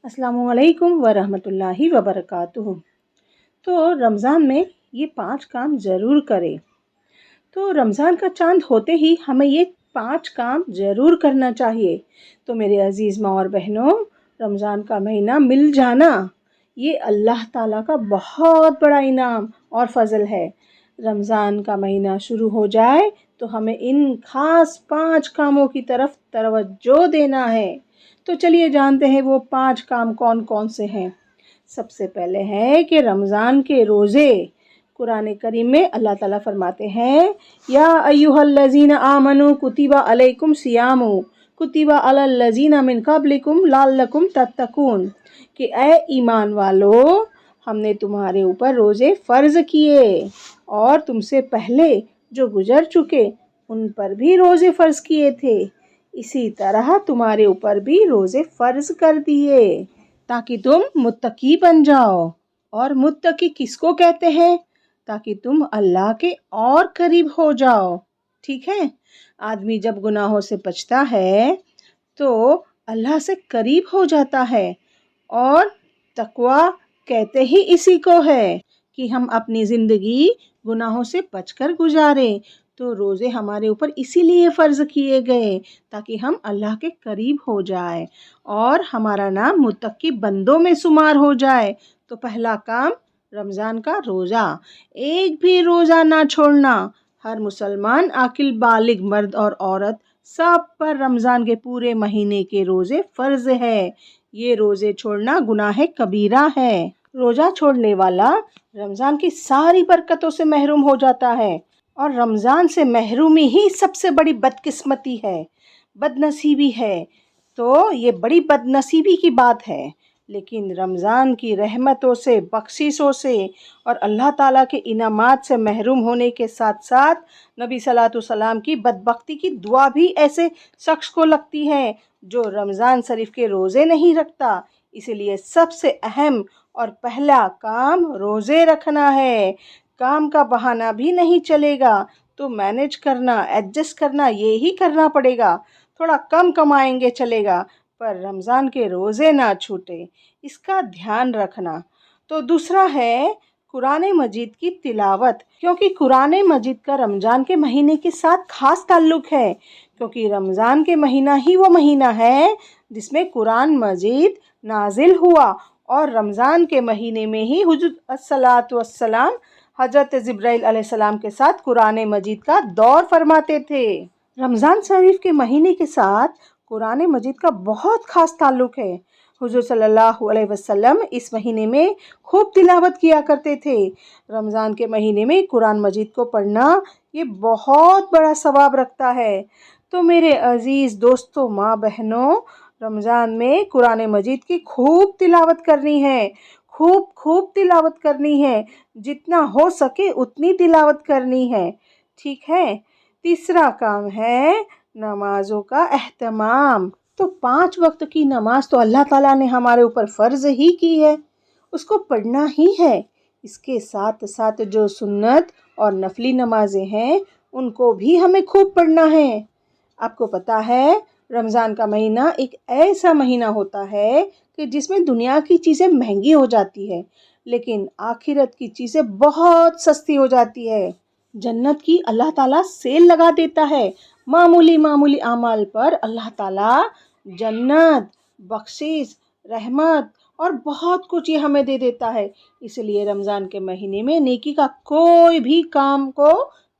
अस्सलाम वालेकुम वरहमतुल्लाहि वबरकातुहू। तो रमज़ान में ये 5 काम ज़रूर करें। तो रमज़ान का चाँद होते ही हमें ये 5 काम ज़रूर करना चाहिए। तो मेरे अज़ीज़ माँ और बहनों, रमज़ान का महीना मिल जाना ये अल्लाह ताला का बहुत बड़ा इनाम और फ़ज़ल है। रमज़ान का महीना शुरू हो जाए तो हमें इन ख़ास 5 कामों की तरफ तवज्जो देना है। तो चलिए जानते हैं वो 5 काम कौन कौन से हैं। सबसे पहले है कि रमज़ान के रोज़े। कुरान करीम में अल्लाह ताला फरमाते हैं, या अय्युहल्लज़ीना आमनू कुतिबा अलैकुम सियामु कुतिबा अलल्लज़ीना मिन क़ब्लिकुम लअल्लकुम तत्तकून, कि ए ईमान वालो, हमने तुम्हारे ऊपर रोज़े फ़र्ज़ किए और तुमसे पहले जो गुज़र चुके उन पर भी रोज़े फ़र्ज़ किए थे, इसी तरह तुम्हारे ऊपर भी रोज़े फ़र्ज़ कर दिए ताकि तुम मुत्तकी बन जाओ। और मुत्तकी किसको कहते हैं? ताकि तुम अल्लाह के और करीब हो जाओ। ठीक है, आदमी जब गुनाहों से बचता है तो अल्लाह से करीब हो जाता है। और तकवा कहते ही इसी को है कि हम अपनी ज़िंदगी गुनाहों से बचकर गुजारें। तो रोज़े हमारे ऊपर इसीलिए फ़र्ज़ किए गए ताकि हम अल्लाह के करीब हो जाए और हमारा नाम मुत्तकी बंदों में शुमार हो जाए। तो पहला काम रमज़ान का रोज़ा, एक भी रोज़ा ना छोड़ना। हर मुसलमान आकिल बालिग मर्द और औरत सब पर रमज़ान के पूरे महीने के रोज़े फ़र्ज़ है। ये रोज़े छोड़ना गुनाह कबीरा है। रोज़ा छोड़ने वाला रमज़ान की सारी बरकतों से महरूम हो जाता है और रमज़ान से महरूमी ही सबसे बड़ी बदकिस्मती है, बदनसीबी है। तो ये बड़ी बदनसीबी की बात है। लेकिन रमज़ान की रहमतों से, बख्शिशों से और अल्लाह ताला के इनामात से महरूम होने के साथ साथ नबी सल्लल्लाहु अलैहि वसल्लम की बदबख्ती की दुआ भी ऐसे शख्स को लगती है जो रमज़ान शरीफ के रोज़े नहीं रखता। इसलिए सबसे अहम और पहला काम रोज़े रखना है। काम का बहाना भी नहीं चलेगा, तो मैनेज करना, एडजस्ट करना, ये ही करना पड़ेगा। थोड़ा कम कमाएंगे चलेगा, पर रमज़ान के रोज़े ना छूटे, इसका ध्यान रखना। तो दूसरा है कुरान मजीद की तिलावत, क्योंकि कुरान मजीद का रमज़ान के महीने के साथ ख़ास ताल्लुक़ है, क्योंकि रमज़ान के महीना ही वो महीना है जिसमें कुरान मजीद नाजिल हुआ और रमज़ान के महीने में ही हुज़ूर अस्सलातु वस्सलाम हज़रत जिब्राइल अलैहिस्सलाम के साथ कुरान मजीद का दौर फरमाते थे। रमज़ान शरीफ के महीने के साथ कुरान मजीद का बहुत ख़ास ताल्लुक़ है। हुज़ूर सल्लल्लाहु अलैहि वसल्लम इस महीने में खूब तिलावत किया करते थे। रमज़ान के महीने में कुरान मजीद को पढ़ना ये बहुत बड़ा सवाब रखता है। तो मेरे अज़ीज़ दोस्तों, माँ बहनों, रमज़ान में कुरान मजीद की खूब तिलावत करनी है, खूब खूब तिलावत करनी है, जितना हो सके उतनी तिलावत करनी है। ठीक है। तीसरा काम है नमाज़ों का एहतमाम। तो 5 वक्त की नमाज तो अल्लाह ताला ने हमारे ऊपर फ़र्ज़ ही की है, उसको पढ़ना ही है। इसके साथ साथ जो सुन्नत और नफली नमाजें हैं उनको भी हमें खूब पढ़ना है। आपको पता है रमज़ान का महीना एक ऐसा महीना होता है कि जिसमें दुनिया की चीज़ें महंगी हो जाती है, लेकिन आखिरत की चीज़ें बहुत सस्ती हो जाती है। जन्नत की अल्लाह ताला सेल लगा देता है। मामूली मामूली अमाल पर अल्लाह ताला जन्नत, बख्शिश, रहमत और बहुत कुछ ये हमें दे देता है। इसलिए रमज़ान के महीने में नेकी का कोई भी काम को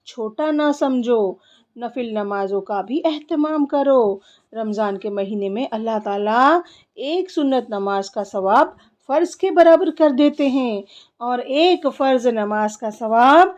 छोटा ना समझो। नफिल नमाज़ों का भी एहतमाम करो। रमज़ान के महीने में अल्लाह ताला एक सुन्नत नमाज का सवाब फ़र्ज़ के बराबर कर देते हैं और एक फ़र्ज़ नमाज का सवाब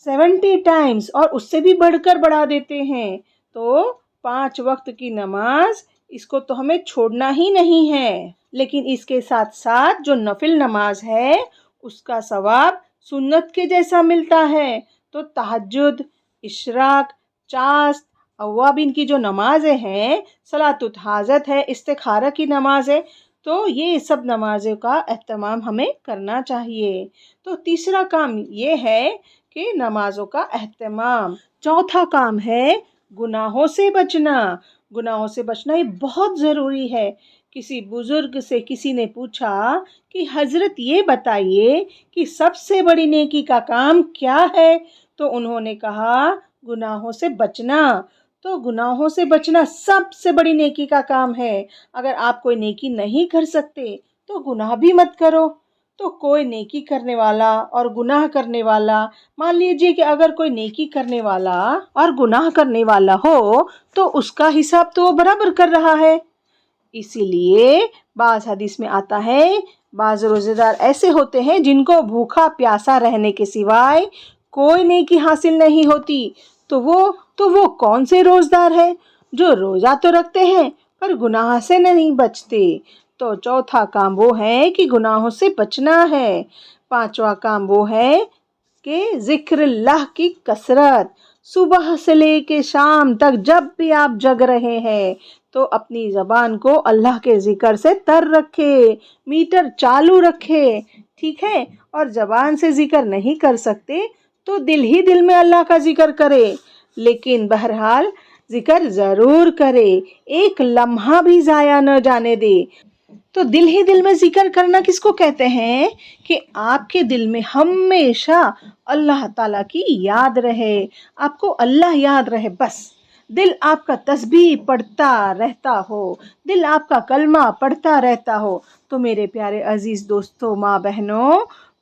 70 टाइम्स और उससे भी बढ़कर बढ़ा देते हैं। तो 5 वक्त की नमाज, इसको तो हमें छोड़ना ही नहीं है। लेकिन इसके साथ साथ जो नफिल नमाज है उसका सवाब सुन्नत के जैसा मिलता है। तो तहज्जुद, इशराक, चास्त, अव्वाबिन की जो नमाज़ें हैं, सलातुल हाजत है, इस्तिखारा की नमाज है, तो ये सब नमाज़ों का एहतमाम हमें करना चाहिए। तो तीसरा काम ये है कि नमाज़ों का एहतमाम। चौथा काम है गुनाहों से बचना। गुनाहों से बचना ये बहुत ज़रूरी है, کسی بزرگ سے کسی نے پوچھا کہ حضرت یہ بتائیے کہ سب سے بڑی نیکی کا کام کیا ہے؟ تو انہوں نے کہا گناہوں سے بچنا۔ تو گناہوں سے بچنا سب سے بڑی نیکی کا کام ہے۔ اگر آپ کوئی نیکی نہیں کر سکتے تو گناہ بھی مت کرو۔ تو کوئی نیکی کرنے والا اور گناہ کرنے والا، مان لیجئے کہ اگر کوئی نیکی کرنے والا اور گناہ کرنے والا ہو تو اس کا حساب تو وہ برابر کر رہا ہے۔ اسی لیے بعض حدیث میں آتا ہے بعض روزے دار ایسے ہوتے ہیں جن کو بھوکا پیاسا رہنے کے سوائے کوئی نیکی حاصل نہیں ہوتی۔ تو وہ کون سے روزدار ہیں؟ جو روزہ تو رکھتے ہیں پر گناہ سے نہیں بچتے۔ تو چوتھا کام وہ ہے کہ گناہوں سے بچنا ہے۔ پانچواں کام وہ ہے کہ ذکر اللہ کی کثرت۔ صبح سے لے کے شام تک جب بھی آپ جگ رہے ہیں تو اپنی زبان کو اللہ کے ذکر سے تر رکھے، میٹر چالو رکھے، ٹھیک ہے؟ اور زبان سے ذکر نہیں کر سکتے تو دل ہی دل میں اللہ کا ذکر کرے، لیکن بہرحال ذکر ضرور کرے، ایک لمحہ بھی ضائع نہ جانے دے۔ تو دل ہی دل میں ذکر کرنا کس کو کہتے ہیں؟ کہ آپ کے دل میں ہمیشہ اللہ تعالیٰ کی یاد رہے، آپ کو اللہ یاد رہے، بس دل آپ کا تسبیح پڑھتا رہتا ہو، دل آپ کا کلمہ پڑھتا رہتا ہو۔ تو میرے پیارے عزیز دوستوں، ماں بہنوں،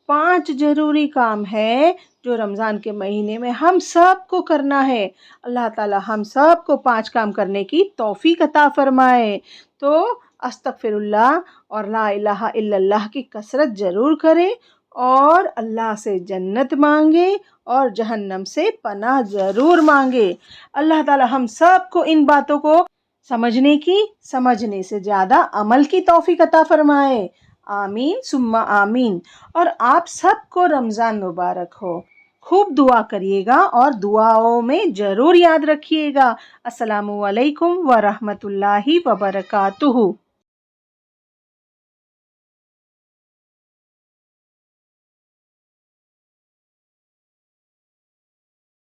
5 ضروری کام ہے جو رمضان کے مہینے میں ہم سب کو کرنا ہے۔ اللہ تعالیٰ ہم سب کو 5 کام کرنے کی توفیق عطا فرمائے۔ تو استغفر اللہ اور لا الہ الا اللہ کی کثرت ضرور کرے، اور اللہ سے جنت مانگے اور جہنم سے پناہ ضرور مانگے۔ اللہ تعالیٰ ہم سب کو ان باتوں کو سمجھنے سے زیادہ عمل کی توفیق عطا فرمائے۔ آمین ثم آمین۔ اور آپ سب کو رمضان مبارک ہو۔ خوب دعا کریے گا اور دعاؤں میں ضرور یاد رکھیے گا۔ السلام علیکم ورحمۃ اللہ وبرکاتہ۔